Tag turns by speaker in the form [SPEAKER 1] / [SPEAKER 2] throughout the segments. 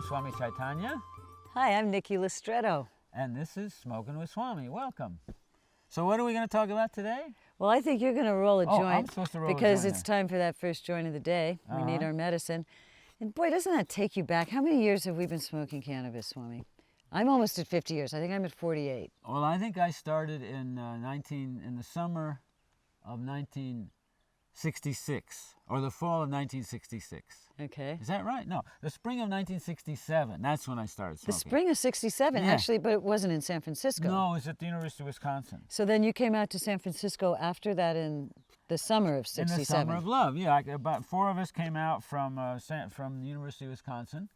[SPEAKER 1] Swami Chaitanya.
[SPEAKER 2] Hi, I'm Nikki Listretto.
[SPEAKER 1] And this is Smokin with Swami. Welcome. So what are we going to talk about today?
[SPEAKER 2] Well, I think you're going to roll a joint.
[SPEAKER 1] I'm supposed to roll
[SPEAKER 2] because
[SPEAKER 1] a joint
[SPEAKER 2] it's time for that first joint of the day. We need
[SPEAKER 1] Uh-huh.
[SPEAKER 2] our medicine. And boy, doesn't that take you back? How many years have we been smoking cannabis, Swami? I'm almost at 50 years. I think I'm at 48.
[SPEAKER 1] Well, I think I started in the summer of 1966, or the fall of 1966.
[SPEAKER 2] Okay.
[SPEAKER 1] Is that right? No, the spring of 1967. That's when I started smoking.
[SPEAKER 2] The spring of 67,
[SPEAKER 1] Yeah.
[SPEAKER 2] actually, but it wasn't in San Francisco.
[SPEAKER 1] No, it was at the University of Wisconsin.
[SPEAKER 2] So then you came out to San Francisco after that in the summer of 67.
[SPEAKER 1] In the summer of love, yeah. About 4 of us came out from the University of Wisconsin,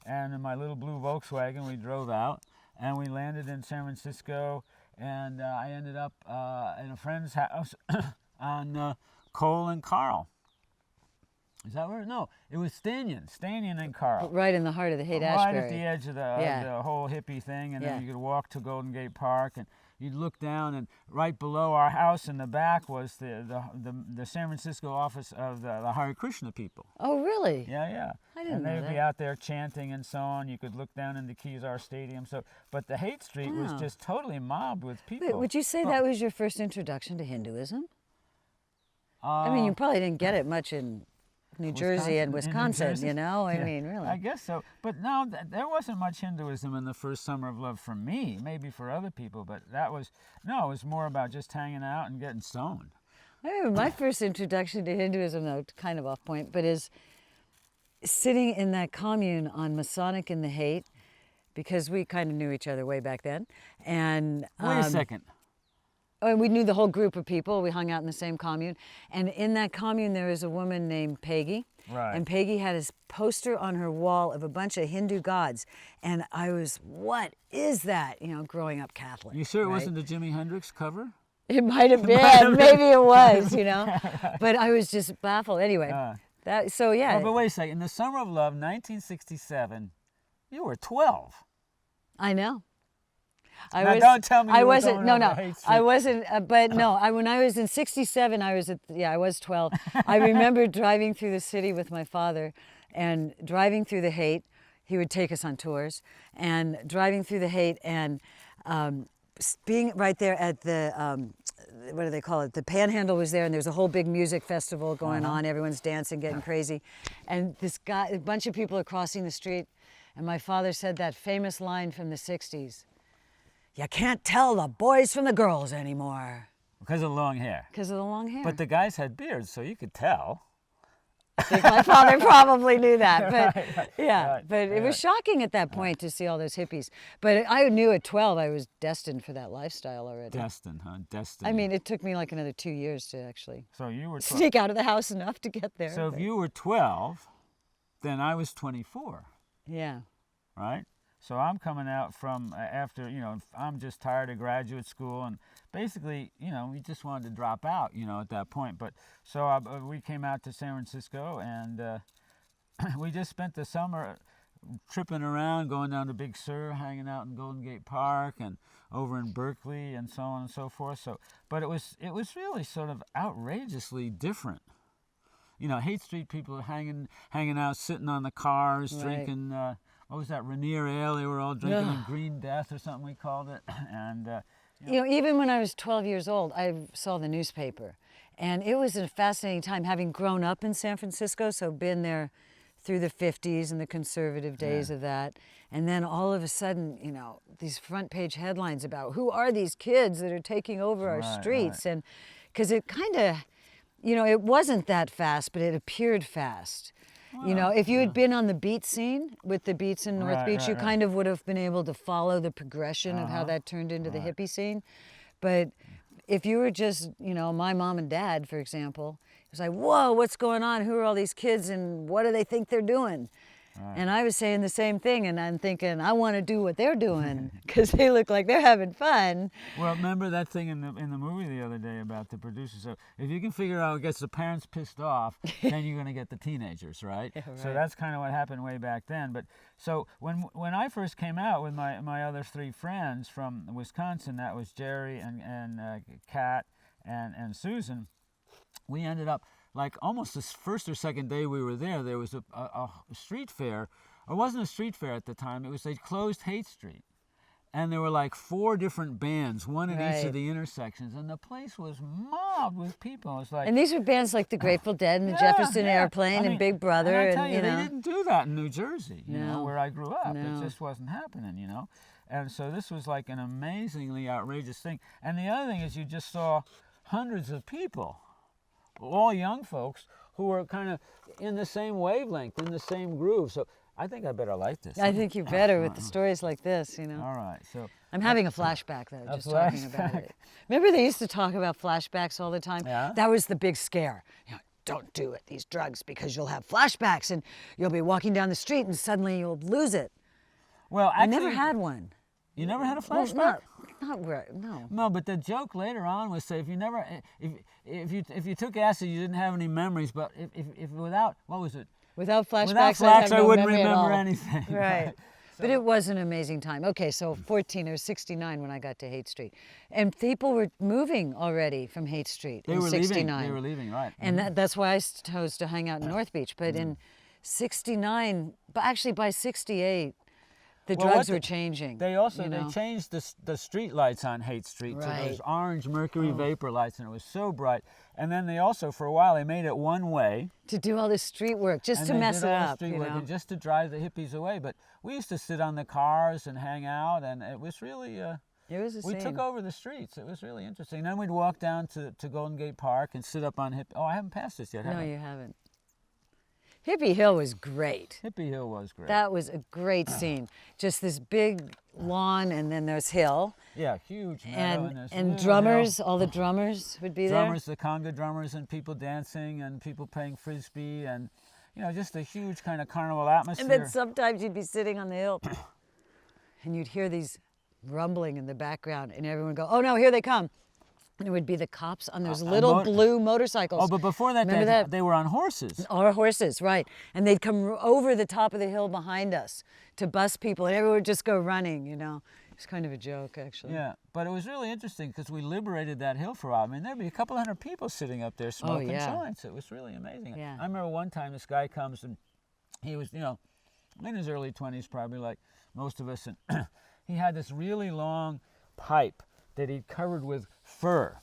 [SPEAKER 1] and in my little blue Volkswagen we drove out, and we landed in San Francisco, and I ended up in a friend's house on Cole and Carl. Is that where? No, it was Stanion and Carl.
[SPEAKER 2] Right in the heart of the Haight-Ashbury.
[SPEAKER 1] Right at the edge of the whole hippie thing, and then you could walk to Golden Gate Park, and you'd look down, and right below our house in the back was the San Francisco office of the Hare Krishna people.
[SPEAKER 2] Oh, really?
[SPEAKER 1] Yeah.
[SPEAKER 2] I didn't know
[SPEAKER 1] And they would
[SPEAKER 2] that.
[SPEAKER 1] be out there chanting and so on. You could look down into Kezar Stadium. But the Haight Street was
[SPEAKER 2] Wow.
[SPEAKER 1] just totally mobbed with people.
[SPEAKER 2] Wait, would you say that was your first introduction to Hinduism? I mean, you probably didn't get it much in New Jersey and
[SPEAKER 1] in New
[SPEAKER 2] Wisconsin,
[SPEAKER 1] Jersey?
[SPEAKER 2] you know? I
[SPEAKER 1] Yeah,
[SPEAKER 2] mean, really.
[SPEAKER 1] I guess so. But no, there wasn't much Hinduism in the first summer of love for me. Maybe for other people, but it was more about just hanging out and getting stoned.
[SPEAKER 2] I remember my first introduction to Hinduism, though, kind of off point, but is sitting in that commune on Masonic in the Haight, because we kind of knew each other way back then. And
[SPEAKER 1] Wait a second.
[SPEAKER 2] and we knew the whole group of people. We hung out in the same commune. And in that commune, there was a woman named Peggy.
[SPEAKER 1] Right.
[SPEAKER 2] And Peggy had a poster on her wall of a bunch of Hindu gods. And I was, what is that? You know, growing up Catholic.
[SPEAKER 1] You sure it
[SPEAKER 2] right?
[SPEAKER 1] wasn't the Jimi Hendrix cover?
[SPEAKER 2] It might have been. Maybe it was, you know. But I was just baffled. Anyway, so yeah.
[SPEAKER 1] Oh, but wait a second. In the summer of love, 1967, you were 12.
[SPEAKER 2] I know.
[SPEAKER 1] Don't tell me you
[SPEAKER 2] I
[SPEAKER 1] were
[SPEAKER 2] wasn't.
[SPEAKER 1] going
[SPEAKER 2] No,
[SPEAKER 1] over
[SPEAKER 2] no,
[SPEAKER 1] to Haight
[SPEAKER 2] I
[SPEAKER 1] Street.
[SPEAKER 2] wasn't. But no, when I was in '67, I was I was 12. I remember driving through the city with my father, and driving through the Haight. He would take us on tours, and driving through the Haight, and being right there at the what do they call it? The Panhandle was there, and there's a whole big music festival going on. Everyone's dancing, getting crazy, and a bunch of people are crossing the street, and my father said that famous line from the '60s. You can't tell the boys from the girls anymore.
[SPEAKER 1] Because of the long hair.
[SPEAKER 2] Because of the long hair.
[SPEAKER 1] But the guys had beards, so you could tell.
[SPEAKER 2] I think my father probably knew that. But
[SPEAKER 1] Right,
[SPEAKER 2] but it was shocking at that point to see all those hippies. But I knew at 12 I was destined for that lifestyle already.
[SPEAKER 1] Destined, huh? Destined.
[SPEAKER 2] I mean, it took me like another 2 years to actually
[SPEAKER 1] So you were 12.
[SPEAKER 2] sneak out of the house enough to get there.
[SPEAKER 1] So if
[SPEAKER 2] but-
[SPEAKER 1] you were 12, then I was 24,
[SPEAKER 2] Yeah.
[SPEAKER 1] right? So I'm coming out from after, I'm just tired of graduate school, and basically, we just wanted to drop out, at that point. But so we came out to San Francisco, and we just spent the summer tripping around, going down to Big Sur, hanging out in Golden Gate Park, and over in Berkeley, and so on and so forth. But it was really sort of outrageously different. Haight Street people hanging out, sitting on the cars,
[SPEAKER 2] Right.
[SPEAKER 1] drinking. What was that, Rainier Ale? They were all drinking in Green Death or something we called it. And
[SPEAKER 2] Even when I was 12 years old, I saw the newspaper. And it was a fascinating time, having grown up in San Francisco, so been there through the 50s and the conservative days of that. And then all of a sudden, these front page headlines about who are these kids that are taking over our streets. And because it kind of, it wasn't that fast, but it appeared fast. If you had been on the beat scene with the beats in North Beach, you kind of would have been able to follow the progression of how that turned into the hippie scene. But if you were just, my mom and dad, for example, it was like, whoa, what's going on? Who are all these kids and what do they think they're doing? And I was saying the same thing, and I'm thinking, I want to do what they're doing because they look like they're having fun.
[SPEAKER 1] well, remember that thing in the movie the other day about the producer? So if you can figure out what gets the parents pissed off, then you're going to get the teenagers, right? So that's kind of what happened way back then. But so when I first came out with my other 3 friends from Wisconsin, that was Jerry and Kat and Susan, we ended up, like almost the first or second day we were there was a street fair It wasn't a street fair at the time. It was, they closed Haight Street. And there were like 4 different bands, one at each
[SPEAKER 2] Right.
[SPEAKER 1] of the intersections, and the place was mobbed with people. It was like,
[SPEAKER 2] And these were bands like the Grateful Dead and the
[SPEAKER 1] yeah,
[SPEAKER 2] Jefferson
[SPEAKER 1] yeah.
[SPEAKER 2] Airplane
[SPEAKER 1] I mean,
[SPEAKER 2] and Big Brother,
[SPEAKER 1] and I
[SPEAKER 2] and
[SPEAKER 1] tell you,
[SPEAKER 2] you know.
[SPEAKER 1] they didn't do that in New Jersey, you know,
[SPEAKER 2] No.
[SPEAKER 1] where I grew up.
[SPEAKER 2] No.
[SPEAKER 1] It just wasn't happening, you know. And so this was like an amazingly outrageous thing. And the other thing is, you just saw hundreds of people, all young folks, who were kind of in the same wavelength, in the same groove. So I think I better like this.
[SPEAKER 2] I think you better with the stories like this, you know.
[SPEAKER 1] All right, so
[SPEAKER 2] I'm having a flashback though,
[SPEAKER 1] A
[SPEAKER 2] just talking about it. Remember they used to talk about flashbacks all the time?
[SPEAKER 1] Yeah.
[SPEAKER 2] That was the big scare. You know, don't do it, these drugs, because you'll have flashbacks and you'll be walking down the street and suddenly you'll lose it.
[SPEAKER 1] well,
[SPEAKER 2] I
[SPEAKER 1] actually,
[SPEAKER 2] never had one.
[SPEAKER 1] You never had a
[SPEAKER 2] Well,
[SPEAKER 1] flashback?
[SPEAKER 2] not where, no.
[SPEAKER 1] No, but the joke later on was, say, if you took acid, you didn't have any memories. But if without, what was it?
[SPEAKER 2] Without flashbacks,
[SPEAKER 1] Without
[SPEAKER 2] I'd have
[SPEAKER 1] flashbacks, I
[SPEAKER 2] no
[SPEAKER 1] wouldn't
[SPEAKER 2] memory at
[SPEAKER 1] remember
[SPEAKER 2] all.
[SPEAKER 1] anything.
[SPEAKER 2] Right. But it was an amazing time. Okay, so 14 or 69 when I got to Haight Street. And people were moving already from Haight Street
[SPEAKER 1] They
[SPEAKER 2] in
[SPEAKER 1] were
[SPEAKER 2] 69.
[SPEAKER 1] leaving. They were leaving, right?
[SPEAKER 2] And that's why I chose to hang out in North Beach. But in 69, but actually by 68, the
[SPEAKER 1] Well,
[SPEAKER 2] drugs
[SPEAKER 1] what
[SPEAKER 2] were changing.
[SPEAKER 1] They also
[SPEAKER 2] you know?
[SPEAKER 1] they changed the street lights on Haight Street to
[SPEAKER 2] Right.
[SPEAKER 1] those orange mercury vapor lights, and it was so bright. And then they also, for a while, they made it one way.
[SPEAKER 2] to do all this street work, just
[SPEAKER 1] And
[SPEAKER 2] to
[SPEAKER 1] they
[SPEAKER 2] mess
[SPEAKER 1] did
[SPEAKER 2] it
[SPEAKER 1] all the
[SPEAKER 2] up,
[SPEAKER 1] street
[SPEAKER 2] you
[SPEAKER 1] work,
[SPEAKER 2] know.
[SPEAKER 1] and just to drive the hippies away. But we used to sit on the cars and hang out, and it was really.
[SPEAKER 2] It was a
[SPEAKER 1] We
[SPEAKER 2] scene.
[SPEAKER 1] took over the streets. It was really interesting. Then we'd walk down to Golden Gate Park and sit up on Hippie. Oh, I haven't passed this yet, have
[SPEAKER 2] No,
[SPEAKER 1] I?
[SPEAKER 2] you haven't. Hippie Hill was great.
[SPEAKER 1] Hippie Hill was great.
[SPEAKER 2] That was a great scene. Just this big lawn, and then there's hill,
[SPEAKER 1] yeah, huge meadow
[SPEAKER 2] and
[SPEAKER 1] this
[SPEAKER 2] and
[SPEAKER 1] little
[SPEAKER 2] drummers.
[SPEAKER 1] hill.
[SPEAKER 2] All the drummers would be
[SPEAKER 1] Drummers, the conga drummers, and people dancing, and people playing frisbee, and just a huge kind of carnival
[SPEAKER 2] there.
[SPEAKER 1] atmosphere.
[SPEAKER 2] And then sometimes you'd be sitting on the hill, and you'd hear these rumbling in the background, and everyone would go, "Oh no, here they come!" And it would be the cops on those little blue motorcycles.
[SPEAKER 1] Oh, but before that,
[SPEAKER 2] Remember that?
[SPEAKER 1] they were on horses.
[SPEAKER 2] Or horses, right. And they'd come over the top of the hill behind us to bust people, and everyone would just go running, you know. It's kind of a joke, actually.
[SPEAKER 1] Yeah, but it was really interesting because we liberated that hill for a while. I mean, there'd be a couple hundred people sitting up there smoking
[SPEAKER 2] yeah.
[SPEAKER 1] joints. It was really amazing.
[SPEAKER 2] Yeah.
[SPEAKER 1] I remember one time this guy comes, and he was, in his early 20s, probably like most of us, and he had this really long pipe that he'd covered with fur,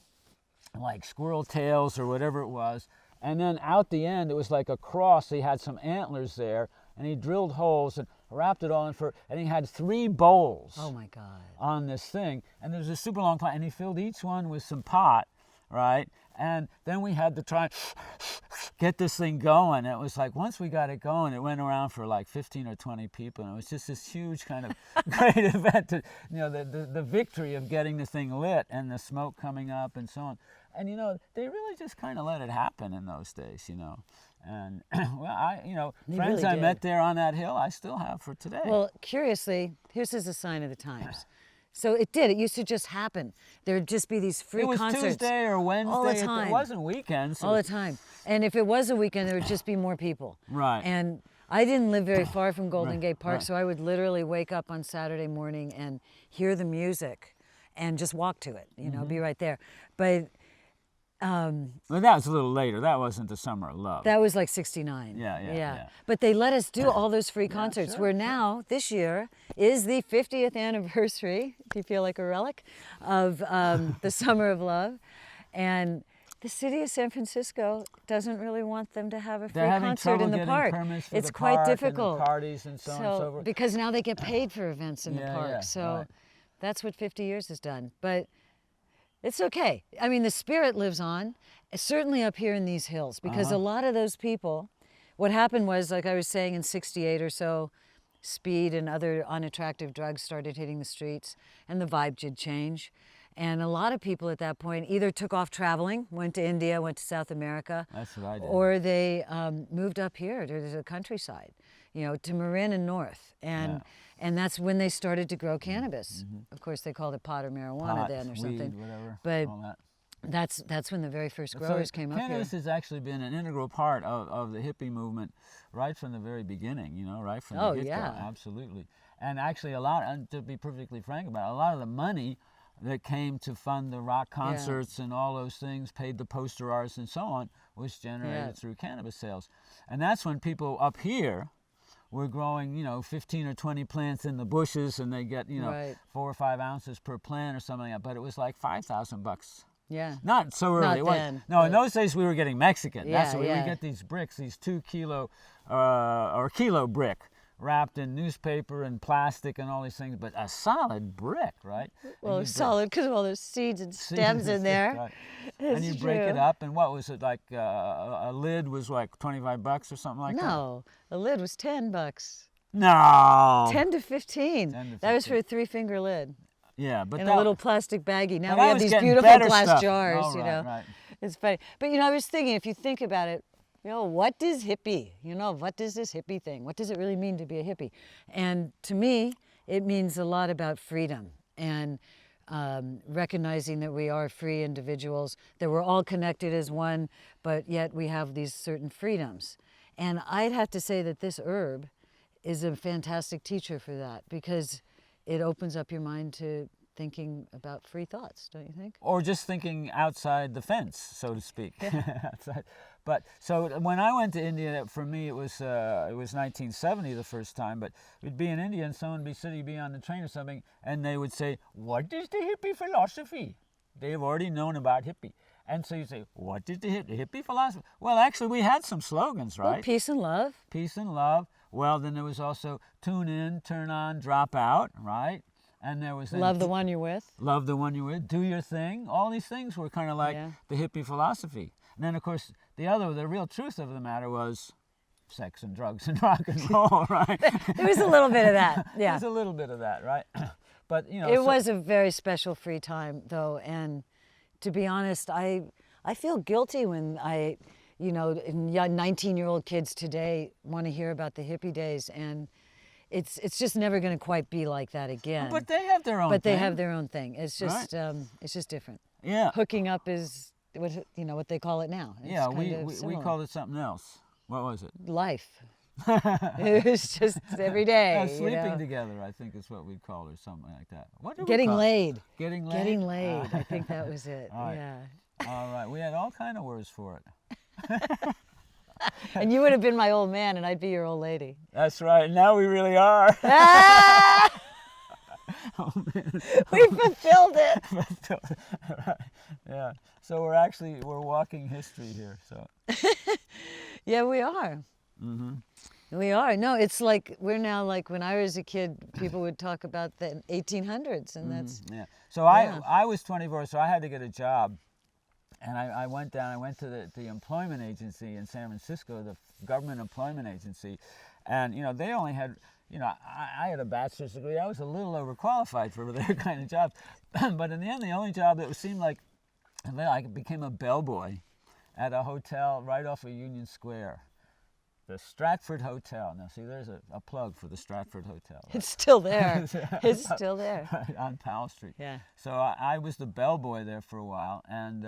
[SPEAKER 1] like squirrel tails or whatever it was. And then out the end, it was like a cross. He had some antlers there, and he drilled holes and wrapped it all in fur. And he had 3 bowls
[SPEAKER 2] Oh, my God.
[SPEAKER 1] on this thing. And there was a super long pipe, and he filled each one with some pot, right? And then we had to try and get this thing going. It was like, once we got it going, it went around for like 15 or 20 people. And it was just this huge kind of great event, to, the victory of getting the thing lit and the smoke coming up and so on. And, they really just kind of let it happen in those days, And, well,
[SPEAKER 2] They
[SPEAKER 1] friends
[SPEAKER 2] really
[SPEAKER 1] I
[SPEAKER 2] did.
[SPEAKER 1] met there on that hill, I still have for today.
[SPEAKER 2] Well, curiously, here's a sign of the times. So it did. It used to just happen. There would just be these free
[SPEAKER 1] it was
[SPEAKER 2] concerts.
[SPEAKER 1] Tuesday or Wednesday.
[SPEAKER 2] all the time.
[SPEAKER 1] It wasn't weekends.
[SPEAKER 2] All the time. And if it was a weekend, there would just be more people.
[SPEAKER 1] Right.
[SPEAKER 2] And I didn't live very far from Golden
[SPEAKER 1] Right,
[SPEAKER 2] Gate Park,
[SPEAKER 1] right.
[SPEAKER 2] so I would literally wake up on Saturday morning and hear the music and just walk to it, be right there. But
[SPEAKER 1] Well, that was a little later. That wasn't the Summer of Love.
[SPEAKER 2] that was like 69.
[SPEAKER 1] Yeah.
[SPEAKER 2] But they let us do all those free concerts,
[SPEAKER 1] sure,
[SPEAKER 2] where now, this year, is the 50th anniversary, if you feel like a relic, of the Summer of Love. And the city of San Francisco doesn't really want them to have a free
[SPEAKER 1] They're having
[SPEAKER 2] concert
[SPEAKER 1] trouble
[SPEAKER 2] in the
[SPEAKER 1] getting
[SPEAKER 2] park.
[SPEAKER 1] permits for
[SPEAKER 2] It's
[SPEAKER 1] the
[SPEAKER 2] quite
[SPEAKER 1] park
[SPEAKER 2] difficult.
[SPEAKER 1] And the parties and so on and so forth.
[SPEAKER 2] Because now they get paid for events in the
[SPEAKER 1] Yeah,
[SPEAKER 2] park.
[SPEAKER 1] yeah,
[SPEAKER 2] So
[SPEAKER 1] right.
[SPEAKER 2] that's what 50 years has done. But it's okay. I mean, the spirit lives on, certainly up here in these hills, because a lot of those people, what happened was, like I was saying, in 68 or so, speed and other unattractive drugs started hitting the streets, and the vibe did change. And a lot of people at that point either took off traveling, went to India, went to South America,
[SPEAKER 1] That's what I did.
[SPEAKER 2] or they moved up here to the countryside, to Marin and North. And that's when they started to grow cannabis. Of course, they called it pot or marijuana
[SPEAKER 1] Pot,
[SPEAKER 2] then or something.
[SPEAKER 1] weed, whatever,
[SPEAKER 2] But
[SPEAKER 1] all that.
[SPEAKER 2] that's when the very first growers came up here.
[SPEAKER 1] Cannabis has actually been an integral part of the hippie movement right from the very beginning, right from
[SPEAKER 2] Oh,
[SPEAKER 1] the get-go.
[SPEAKER 2] yeah.
[SPEAKER 1] Absolutely. And actually and to be perfectly frank about it, a lot of the money that came to fund the rock concerts and all those things, paid the poster artists and so on, was generated through cannabis sales. And that's when people up here were growing, 15 or 20 plants in the bushes, and they get,
[SPEAKER 2] Right.
[SPEAKER 1] 4 or 5 ounces per plant or something like that. But it was like $5,000.
[SPEAKER 2] Yeah.
[SPEAKER 1] Not so early.
[SPEAKER 2] Not
[SPEAKER 1] It was-
[SPEAKER 2] then,
[SPEAKER 1] No, in
[SPEAKER 2] but-
[SPEAKER 1] those days we were getting Mexican. That's
[SPEAKER 2] Yeah,
[SPEAKER 1] what we
[SPEAKER 2] yeah.
[SPEAKER 1] get these bricks, these 2 kilo or kilo brick, wrapped in newspaper and plastic and all these things, but a solid brick, right?
[SPEAKER 2] Well,
[SPEAKER 1] And
[SPEAKER 2] it's
[SPEAKER 1] you break-
[SPEAKER 2] solid because of all those seeds and stems in there.
[SPEAKER 1] Right.
[SPEAKER 2] It's
[SPEAKER 1] And you break it
[SPEAKER 2] true.
[SPEAKER 1] up, and what was it like? A lid was like $25 or something like that.
[SPEAKER 2] No, the lid was $10.
[SPEAKER 1] No.
[SPEAKER 2] 10 to 15.
[SPEAKER 1] 10 to
[SPEAKER 2] That was for
[SPEAKER 1] 15.
[SPEAKER 2] a 3-finger lid
[SPEAKER 1] Yeah, but
[SPEAKER 2] in
[SPEAKER 1] that,
[SPEAKER 2] a little plastic baggie. Now
[SPEAKER 1] but
[SPEAKER 2] we
[SPEAKER 1] I
[SPEAKER 2] have
[SPEAKER 1] was
[SPEAKER 2] these
[SPEAKER 1] getting
[SPEAKER 2] beautiful
[SPEAKER 1] better
[SPEAKER 2] glass
[SPEAKER 1] stuff.
[SPEAKER 2] jars,
[SPEAKER 1] Oh, right, right.
[SPEAKER 2] It's funny. But I was thinking, if you think about it, what is hippie? What is this hippie thing? What does it really mean to be a hippie? And to me, it means a lot about freedom and recognizing that we are free individuals, that we're all connected as one, but yet we have these certain freedoms. And I'd have to say that this herb is a fantastic teacher for that, because it opens up your mind to thinking about free thoughts, don't you think?
[SPEAKER 1] Or just thinking outside the fence, so to speak. Outside. But so when I went to India, for me it was 1970 the first time. But we'd be in India and someone would be sitting, be on the train or something, and they would say, "What is the hippie philosophy?" They've already known about hippie, and so you say, "What is the hippie philosophy?" Well, actually, we had some slogans, right?
[SPEAKER 2] Well, peace and love.
[SPEAKER 1] Peace and love. Well, then there was also tune in, turn on, drop out, right? And there was then
[SPEAKER 2] Love the one you're with.
[SPEAKER 1] love the one you're with, do your thing. All these things were kind of like
[SPEAKER 2] Yeah.
[SPEAKER 1] the hippie philosophy. And then, of course, the real truth of the matter was sex and drugs and rock and roll, right?
[SPEAKER 2] There was a little bit of that, yeah.
[SPEAKER 1] There's a little bit of that, right? But,
[SPEAKER 2] It was a very special free time, though, and to be honest, I feel guilty when 19-year-old kids today want to hear about the hippie days, and it's just never going to quite be like that again.
[SPEAKER 1] But they have their own
[SPEAKER 2] But they
[SPEAKER 1] thing.
[SPEAKER 2] have their own thing. It's just
[SPEAKER 1] Right.
[SPEAKER 2] it's just different.
[SPEAKER 1] Yeah.
[SPEAKER 2] Hooking up is what they call it now. It's
[SPEAKER 1] Yeah,
[SPEAKER 2] kind
[SPEAKER 1] we
[SPEAKER 2] of similar.
[SPEAKER 1] called it something else. What was it?
[SPEAKER 2] life. It was just every day.
[SPEAKER 1] Sleeping together, I think is what we'd call it, or something like that. What did we
[SPEAKER 2] Getting
[SPEAKER 1] call it?
[SPEAKER 2] laid.
[SPEAKER 1] Getting laid.
[SPEAKER 2] Getting laid. I think that was it.
[SPEAKER 1] All right.
[SPEAKER 2] Yeah.
[SPEAKER 1] All right, we had all kind of words for it.
[SPEAKER 2] And you would have been my old man, and I'd be your old lady.
[SPEAKER 1] That's right. Now we really are.
[SPEAKER 2] Ah!
[SPEAKER 1] Oh man.
[SPEAKER 2] We fulfilled it.
[SPEAKER 1] Yeah. So we're walking history here. So.
[SPEAKER 2] Yeah, we are.
[SPEAKER 1] Mm-hmm.
[SPEAKER 2] We are. No, it's like we're now like when I was a kid, people would talk about the 1800s, and that's
[SPEAKER 1] Yeah. So
[SPEAKER 2] Yeah.
[SPEAKER 1] I was 24, so I had to get a job, and I went to the employment agency in San Francisco, the government employment agency, and they only had. I had a bachelor's degree. I was a little overqualified for their kind of jobs. But in the end, the only job that seemed like I became a bellboy at a hotel right off of Union Square, the Stratford Hotel. Now, see, there's a plug for the Stratford Hotel. Right?
[SPEAKER 2] it's still there. It's still there.
[SPEAKER 1] Right on Powell Street.
[SPEAKER 2] Yeah.
[SPEAKER 1] So I was the bellboy there for a while, and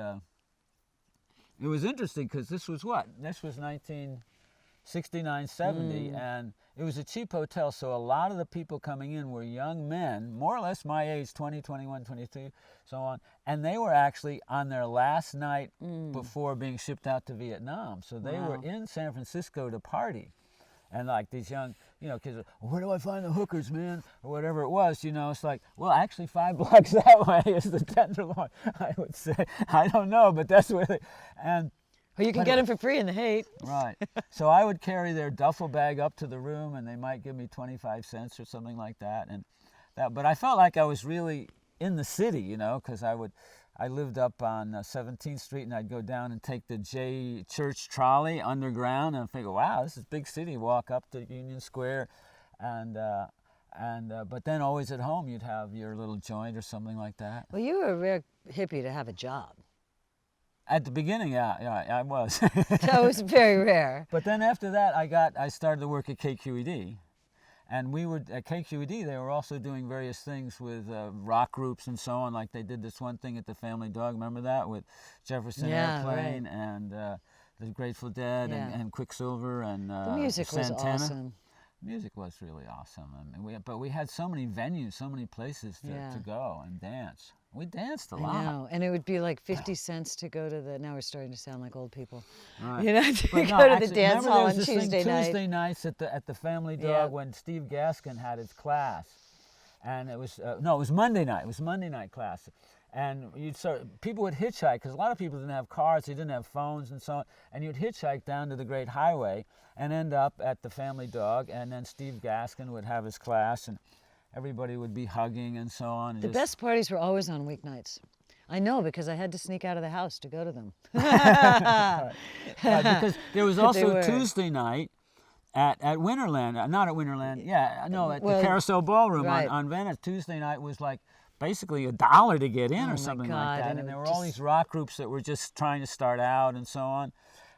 [SPEAKER 1] it was interesting because this was 1969, 70, and it was a cheap hotel, so a lot of the people coming in were young men, more or less my age, 20, 21, 22, so on, and they were actually on their last night before being shipped out to Vietnam, so they were in San Francisco to party. And like these young, kids, where do I find the hookers, man? Or whatever it was, it's like, well, actually 5 blocks that way is the Tenderloin, I would say. I don't know, but that's where and
[SPEAKER 2] Or you can get them for free in the hate.
[SPEAKER 1] right. So I would carry their duffel bag up to the room, and they might give me 25 cents or something like that. But I felt like I was really in the city, because I lived up on 17th Street, and I'd go down and take the J Church trolley underground, and figure, wow, this is big city. Walk up to Union Square, but then always at home you'd have your little joint or something like that.
[SPEAKER 2] Well, you were a rare hippie to have a job.
[SPEAKER 1] At the beginning, yeah, I was.
[SPEAKER 2] That was very rare.
[SPEAKER 1] But then after that, I started to work at KQED, and we were at KQED. They were also doing various things with rock groups and so on. Like they did this one thing at the Family Dog. Remember that with Jefferson Airplane and the Grateful Dead and Quicksilver and
[SPEAKER 2] The music
[SPEAKER 1] Santana.
[SPEAKER 2] was awesome.
[SPEAKER 1] Music was really awesome. I mean, but we had so many venues, so many places to go and dance. We danced a
[SPEAKER 2] I
[SPEAKER 1] lot.
[SPEAKER 2] know, and it would be like 50 cents to go to the. Now we're starting to sound like old people.
[SPEAKER 1] Right.
[SPEAKER 2] You know, to
[SPEAKER 1] But
[SPEAKER 2] go
[SPEAKER 1] no,
[SPEAKER 2] to
[SPEAKER 1] actually,
[SPEAKER 2] the dance
[SPEAKER 1] remember
[SPEAKER 2] hall
[SPEAKER 1] there
[SPEAKER 2] on
[SPEAKER 1] was this
[SPEAKER 2] Tuesday
[SPEAKER 1] thing
[SPEAKER 2] night.
[SPEAKER 1] Tuesday nights at the Family Dog
[SPEAKER 2] Yep.
[SPEAKER 1] when Steve Gaskin had his class, and it was no, it was Monday night. It was Monday night class, and people would hitchhike because a lot of people didn't have cars, they didn't have phones and so on, and you'd hitchhike down to the Great Highway and end up at the Family Dog, and then Steve Gaskin would have his class, and everybody would be hugging and so on.
[SPEAKER 2] The best parties were always on weeknights. I know because I had to sneak out of the house to go to them.
[SPEAKER 1] Right, because there was
[SPEAKER 2] They
[SPEAKER 1] also
[SPEAKER 2] were.
[SPEAKER 1] Tuesday night at Winterland, not at Winterland, yeah, no, at
[SPEAKER 2] Well,
[SPEAKER 1] the Carousel Ballroom
[SPEAKER 2] right.
[SPEAKER 1] on Venice. Tuesday night was like basically $1 to get in
[SPEAKER 2] Oh my
[SPEAKER 1] or something
[SPEAKER 2] God,
[SPEAKER 1] like that,
[SPEAKER 2] and
[SPEAKER 1] and
[SPEAKER 2] it
[SPEAKER 1] there were
[SPEAKER 2] would
[SPEAKER 1] all
[SPEAKER 2] just-
[SPEAKER 1] these rock groups that were just trying to start out and so on.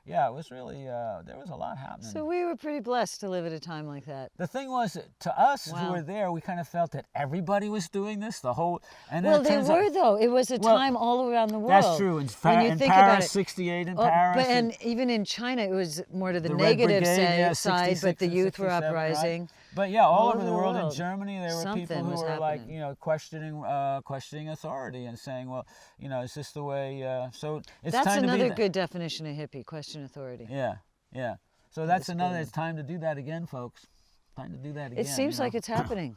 [SPEAKER 1] Yeah, it was really, there was a lot happening.
[SPEAKER 2] So we were pretty blessed to live at a time like that.
[SPEAKER 1] The thing was, that to us who
[SPEAKER 2] Wow.
[SPEAKER 1] were there, we kind of felt that everybody was doing this, the whole, and then
[SPEAKER 2] Well,
[SPEAKER 1] it
[SPEAKER 2] they
[SPEAKER 1] turns out-
[SPEAKER 2] were though. It was a
[SPEAKER 1] Well,
[SPEAKER 2] time all around the world.
[SPEAKER 1] That's true. In
[SPEAKER 2] When you
[SPEAKER 1] in
[SPEAKER 2] think
[SPEAKER 1] Paris,
[SPEAKER 2] about it.
[SPEAKER 1] 68 in
[SPEAKER 2] Oh,
[SPEAKER 1] Paris.
[SPEAKER 2] but and even in China, it was more to the
[SPEAKER 1] The Red
[SPEAKER 2] negative
[SPEAKER 1] Brigade, yeah,
[SPEAKER 2] side, but
[SPEAKER 1] 66
[SPEAKER 2] the
[SPEAKER 1] and
[SPEAKER 2] youth were
[SPEAKER 1] 67, right?
[SPEAKER 2] uprising.
[SPEAKER 1] But yeah, all
[SPEAKER 2] All
[SPEAKER 1] over
[SPEAKER 2] over
[SPEAKER 1] the
[SPEAKER 2] the
[SPEAKER 1] world. In
[SPEAKER 2] world,
[SPEAKER 1] Germany, there were people
[SPEAKER 2] something
[SPEAKER 1] who
[SPEAKER 2] was
[SPEAKER 1] were like,
[SPEAKER 2] happening.
[SPEAKER 1] questioning authority and saying, well, is this the way? So it's
[SPEAKER 2] That's
[SPEAKER 1] time to
[SPEAKER 2] another
[SPEAKER 1] be
[SPEAKER 2] good definition of hippie: question authority.
[SPEAKER 1] Yeah, yeah. So that's
[SPEAKER 2] That's a good
[SPEAKER 1] another.
[SPEAKER 2] one.
[SPEAKER 1] It's time to do that again, folks. Time to do that again.
[SPEAKER 2] It seems like it's happening.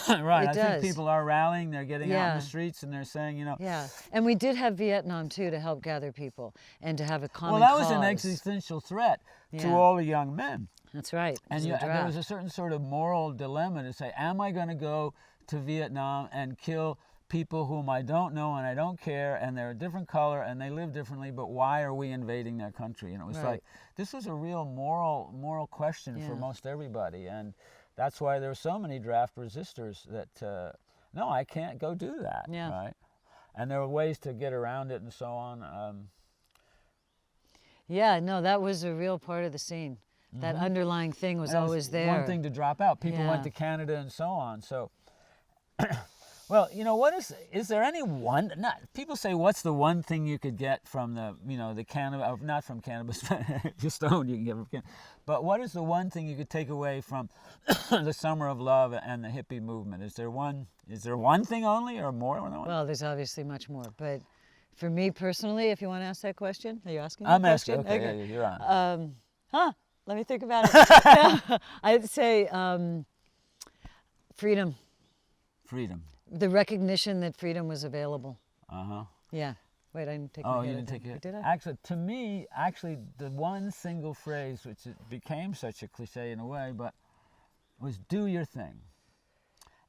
[SPEAKER 1] right.
[SPEAKER 2] it
[SPEAKER 1] I
[SPEAKER 2] does.
[SPEAKER 1] think people are rallying. They're getting out in
[SPEAKER 2] Yeah.
[SPEAKER 1] the streets and they're saying,
[SPEAKER 2] Yeah, and we did have Vietnam too to help gather people and to have a common
[SPEAKER 1] well, that was an
[SPEAKER 2] cause.
[SPEAKER 1] existential threat to
[SPEAKER 2] Yeah.
[SPEAKER 1] all the young men.
[SPEAKER 2] That's right. it
[SPEAKER 1] And
[SPEAKER 2] was a
[SPEAKER 1] there was
[SPEAKER 2] draft.
[SPEAKER 1] a certain sort of moral dilemma to say, am I going to go to Vietnam and kill people whom I don't know and I don't care and they're a different color and they live differently, but why are we invading their country? And it was
[SPEAKER 2] Right.
[SPEAKER 1] like, this was a real moral question for
[SPEAKER 2] Yeah.
[SPEAKER 1] most everybody. And that's why there were so many draft resistors that, no, I can't go do that.
[SPEAKER 2] Yeah.
[SPEAKER 1] Right? And there were ways to get around it and so on.
[SPEAKER 2] Yeah, no, that was a real part of the scene. That underlying thing was
[SPEAKER 1] And that
[SPEAKER 2] always there.
[SPEAKER 1] One thing to drop out. People went
[SPEAKER 2] Yeah.
[SPEAKER 1] to Canada and so on. So, well, what is there any one? Not people say, what's the one thing you could get from the Canada? Not from cannabis, just stone you can get from Canada. But what is the one thing you could take away from the Summer of Love and the hippie movement? Is there one? Is there one thing only, or more than one?
[SPEAKER 2] Well, there's obviously much more, but for me personally, if you want to ask that question, are you asking?
[SPEAKER 1] I'm
[SPEAKER 2] the
[SPEAKER 1] asking.
[SPEAKER 2] question?
[SPEAKER 1] Okay, yeah, you're on.
[SPEAKER 2] Let me think about it. I'd say freedom.
[SPEAKER 1] Freedom.
[SPEAKER 2] The recognition that freedom was available.
[SPEAKER 1] Uh-huh.
[SPEAKER 2] Yeah. Wait, I didn't take my
[SPEAKER 1] Oh,
[SPEAKER 2] head,
[SPEAKER 1] you
[SPEAKER 2] I
[SPEAKER 1] didn't take
[SPEAKER 2] think.
[SPEAKER 1] it.
[SPEAKER 2] Did I?
[SPEAKER 1] Actually, to me, the one single phrase, which it became such a cliche in a way, but was do your thing.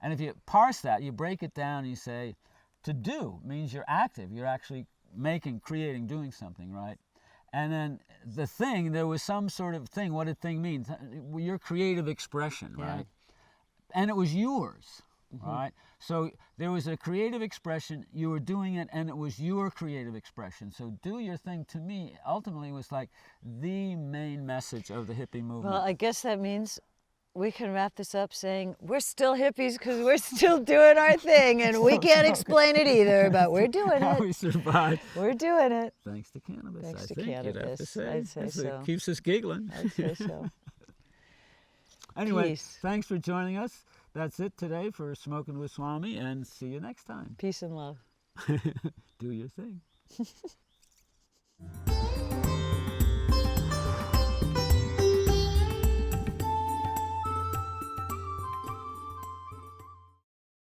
[SPEAKER 1] And if you parse that, you break it down and you say, to do means you're active. You're actually making, creating, doing something, right? And then the thing, there was some sort of thing. What did thing mean? Your creative expression,
[SPEAKER 2] Yeah.
[SPEAKER 1] right? And it was yours, right? So there was a creative expression, you were doing it, and it was your creative expression. So do your thing, to me, ultimately was like the main message of the hippie movement.
[SPEAKER 2] Well, I guess that means we can wrap this up saying we're still hippies because we're still doing our thing, and we can't explain it either, but we're doing
[SPEAKER 1] How
[SPEAKER 2] it.
[SPEAKER 1] we survived.
[SPEAKER 2] We're doing it.
[SPEAKER 1] Thanks to cannabis,
[SPEAKER 2] Thanks
[SPEAKER 1] I
[SPEAKER 2] to
[SPEAKER 1] think you'd have to
[SPEAKER 2] cannabis,
[SPEAKER 1] say.
[SPEAKER 2] I'd say
[SPEAKER 1] It
[SPEAKER 2] so.
[SPEAKER 1] keeps us giggling.
[SPEAKER 2] I'd say so.
[SPEAKER 1] Anyway,
[SPEAKER 2] Peace.
[SPEAKER 1] thanks for joining us. That's it today for Smokin' with Swami, and see you next time.
[SPEAKER 2] Peace and love.
[SPEAKER 1] Do your thing.